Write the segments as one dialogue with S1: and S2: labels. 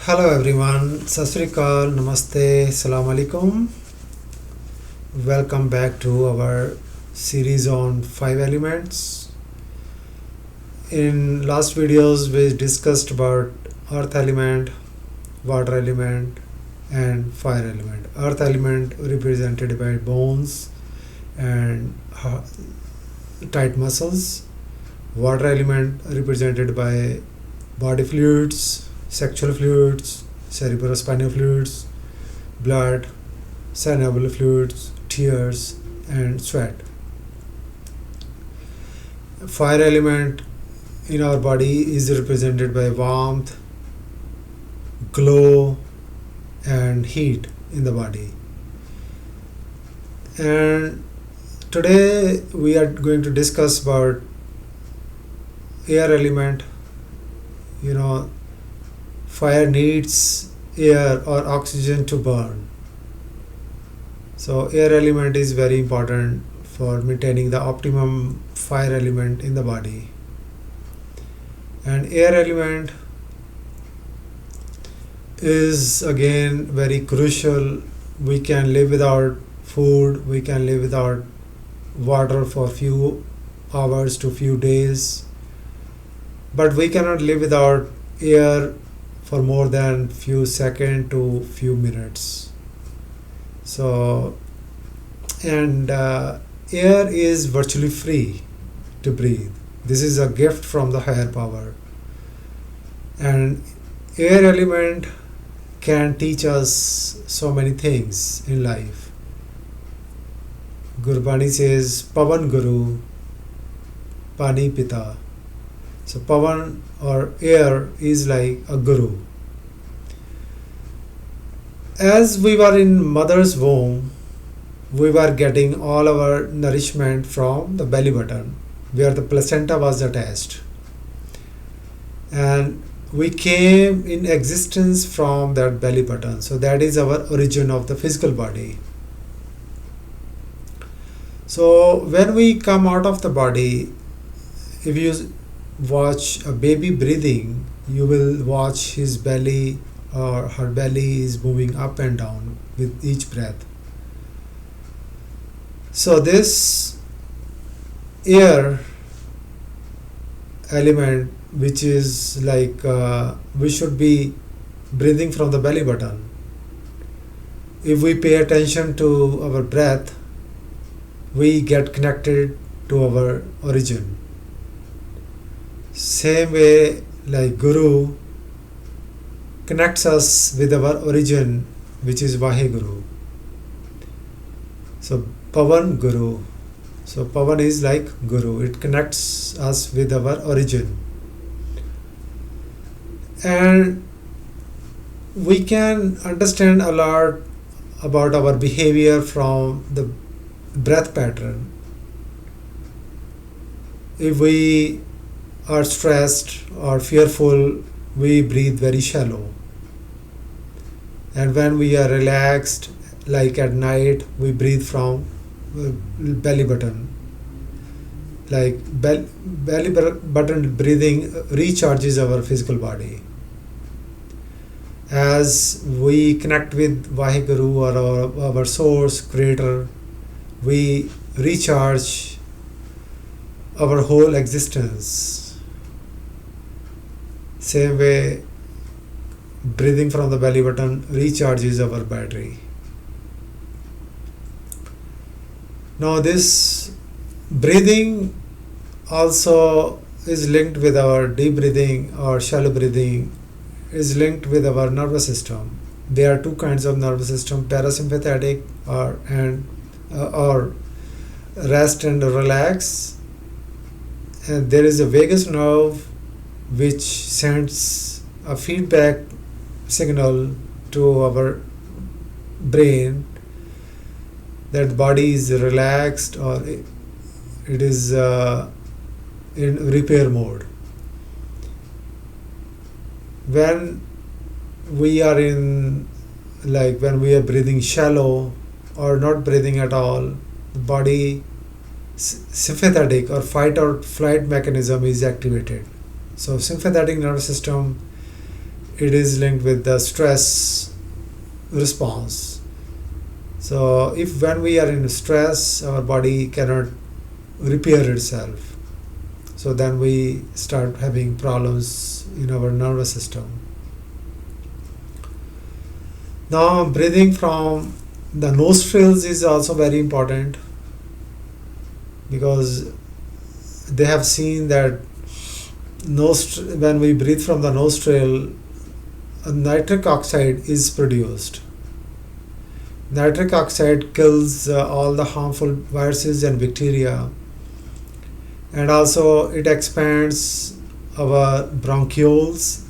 S1: Hello everyone, Sat Sri Akal, Namaste, Salam Alaikum. Welcome back to our series on 5 elements. In last videos we discussed about earth element, water element and fire element. Earth element represented by bones and tight muscles. Water element represented by body fluids, sexual fluids, cerebrospinal fluids, blood, synovial fluids, tears and sweat. Fire element in our body is represented by warmth, glow and heat in the body. And today we are going to discuss about air element. Fire needs air or oxygen to burn. So air element is very important for maintaining the optimum fire element in the body. And air element is again very crucial. We can live without food, we can live without water for few hours to few days, but we cannot live without air for more than few seconds to few minutes. So air is virtually free to breathe. This is a gift from the higher power, and air element can teach us so many things in life. Gurbani says Pavan Guru, Pani Pita. So Pavan or air is like a guru. As we were in mother's womb, we were getting all our nourishment from the belly button where the placenta was attached. And we came in existence from that belly button. So that is our origin of the physical body. So when we come out of the body, if you watch a baby breathing, you will watch his belly or her belly is moving up and down with each breath. So this air element, which is like we should be breathing from the belly button. If we pay attention to our breath, we get connected to our origin. Same way, like Guru connects us with our origin, which is Vaheguru. So Pavan Guru. So Pavan is like Guru. It connects us with our origin. And we can understand a lot about our behavior from the breath pattern. If we are stressed or fearful, we breathe very shallow. And when we are relaxed, like at night, we breathe from belly button. Like belly button breathing recharges our physical body. As we connect with Vaheguru or our source, creator, we recharge our whole existence. Same way, breathing from the belly button recharges our battery. Now this breathing also is linked with our deep breathing or shallow breathing, is linked with our nervous system. There are two kinds of nervous system, parasympathetic or rest and relax. And there is a vagus nerve which sends a feedback signal to our brain that the body is relaxed or it is in repair mode. When we are when we are breathing shallow or not breathing at all, the body sympathetic or fight or flight mechanism is activated. So sympathetic nervous system it is linked with the stress response. So if when we are in stress, our body cannot repair itself, so then we start having problems in our nervous system. Now breathing from the nostrils is also very important, because they have seen that when we breathe from the nostril, nitric oxide is produced. Nitric oxide kills all the harmful viruses and bacteria, and also it expands our bronchioles,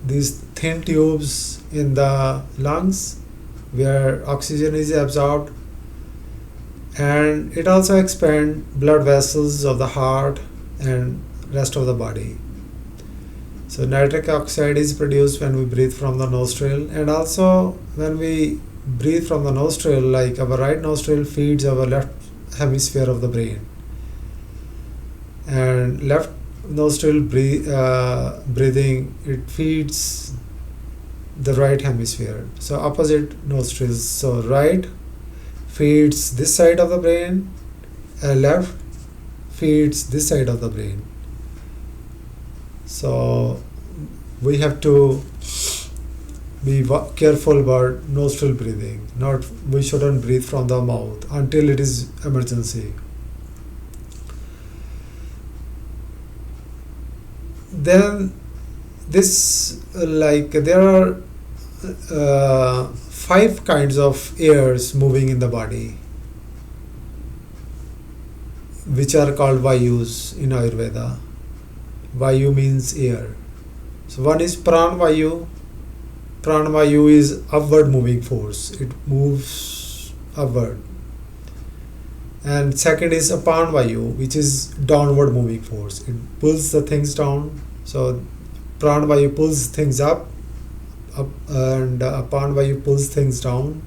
S1: these thin tubes in the lungs where oxygen is absorbed, and it also expands blood vessels of the heart and rest of the body. So nitric oxide is produced when we breathe from the nostril, and also when we breathe from the nostril, like our right nostril feeds our left hemisphere of the brain, and left nostril breathing, it feeds the right hemisphere. So opposite nostrils, so right feeds this side of the brain and left feeds this side of the brain. So we have to be careful about nostril breathing. We shouldn't breathe from the mouth until it is emergency. Then there are 5 kinds of airs moving in the body, which are called VAYUS in Ayurveda. Vayu means air. So one is Pranavayu. Pranavayu is upward moving force. It moves upward. And second is Apanvayu, which is downward moving force. It pulls the things down. So Pranavayu pulls things up, and Apanvayu pulls things down.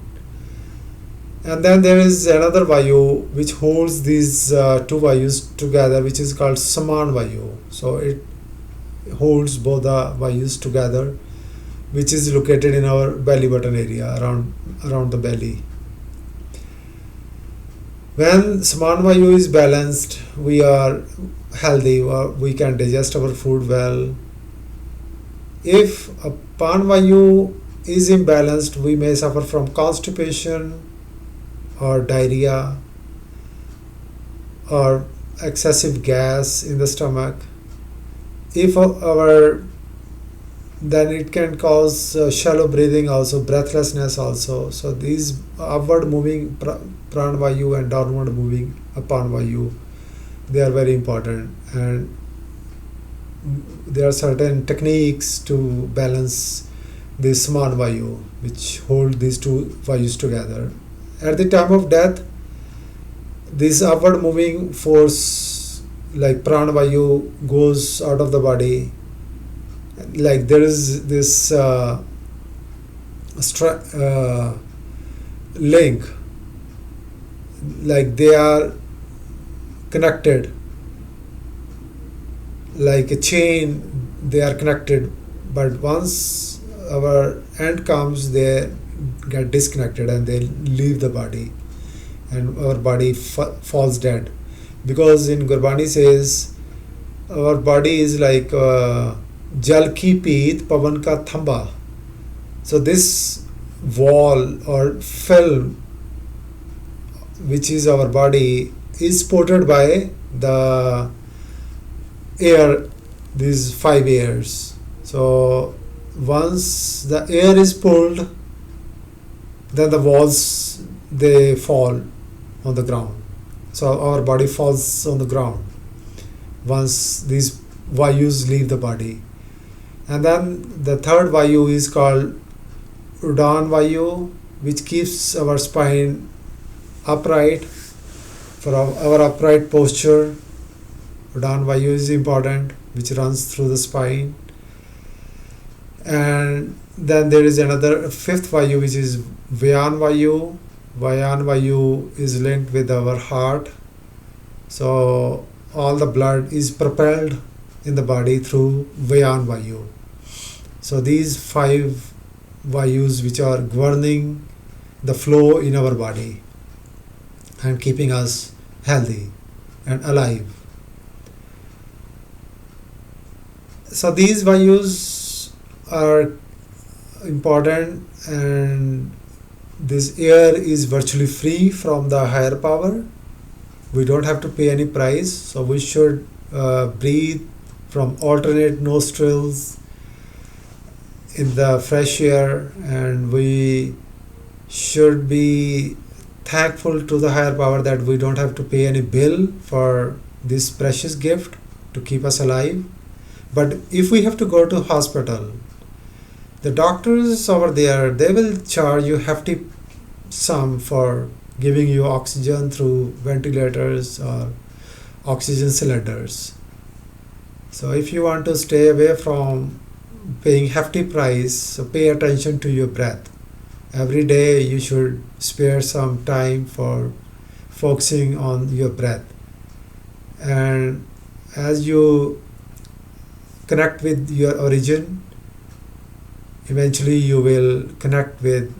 S1: And then there is another Vayu which holds these 2 Vayus together, which is called Samanvayu. So it holds both the Vayus together, which is located in our belly button area, around the belly. When Samanvayu is balanced, we are healthy, we can digest our food well. If Apanvayu is imbalanced, we may suffer from constipation or diarrhea or excessive gas in the stomach. Then it can cause shallow breathing also, breathlessness also. So these upward moving Pranavayu and downward moving Apanvayu, they are very important, and there are certain techniques to balance this Samanvayu, which hold these 2 Vayus together. At the time of death, this upward moving force like Pranavayu goes out of the body. Like there is this link, like they are connected, like a chain, they are connected, but once our end comes, they get disconnected and they leave the body, and our body falls dead. Because in Gurbani says our body is like Jal ki peet pavan ka thamba. So this wall or film, which is our body, is supported by the air, these 5 airs. So once the air is pulled, then the walls, they fall on the ground. So our body falls on the ground once these Vayus leave the body. And then the third Vayu is called Udan Vayu, which keeps our spine upright, for our upright posture. Udan Vayu is important, which runs through the spine. And then there is another 5th Vayu, which is Vyan Vayu. Vyan Vayu is linked with our heart. So all the blood is propelled in the body through Vyan Vayu. So these 5 vayus which are governing the flow in our body and keeping us healthy and alive. So these vayus are important, and this air is virtually free from the higher power. We don't have to pay any price, so we should breathe from alternate nostrils in the fresh air, and we should be thankful to the higher power that we don't have to pay any bill for this precious gift to keep us alive. But if we have to go to hospital, the doctors over there, they will charge you hefty sum for giving you oxygen through ventilators or oxygen cylinders. So if you want to stay away from paying hefty price, so pay attention to your breath. Every day you should spare some time for focusing on your breath. And as you connect with your origin, eventually you will connect with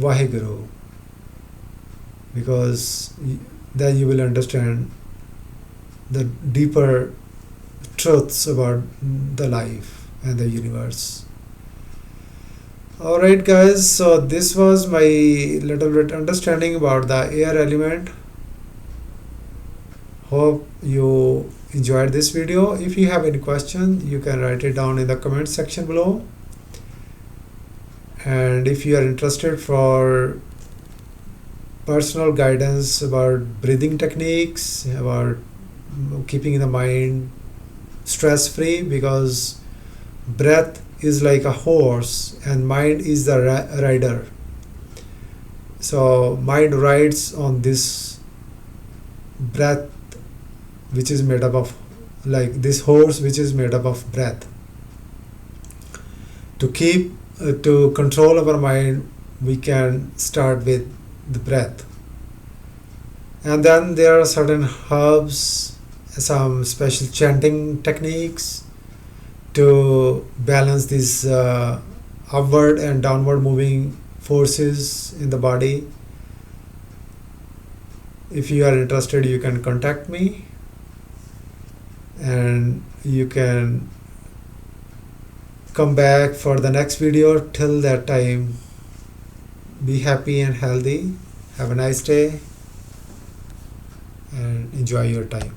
S1: Vaheguru, because then you will understand the deeper truths about the life and the universe. Alright guys, so this was my little bit understanding about the air element. Hope you enjoyed this video. If you have any question, you can write it down in the comment section below. And if you are interested for personal guidance about breathing techniques, about keeping the mind stress free, because breath is like a horse and mind is the rider. So mind rides on this breath, which is made up of, like this horse which is made up of breath. To control our mind, we can start with the breath. And then there are certain herbs, some special chanting techniques to balance these upward and downward moving forces in the body. If you are interested, you can contact me, and you can come back for the next video. Till that time, be happy and healthy. Have a nice day and enjoy your time.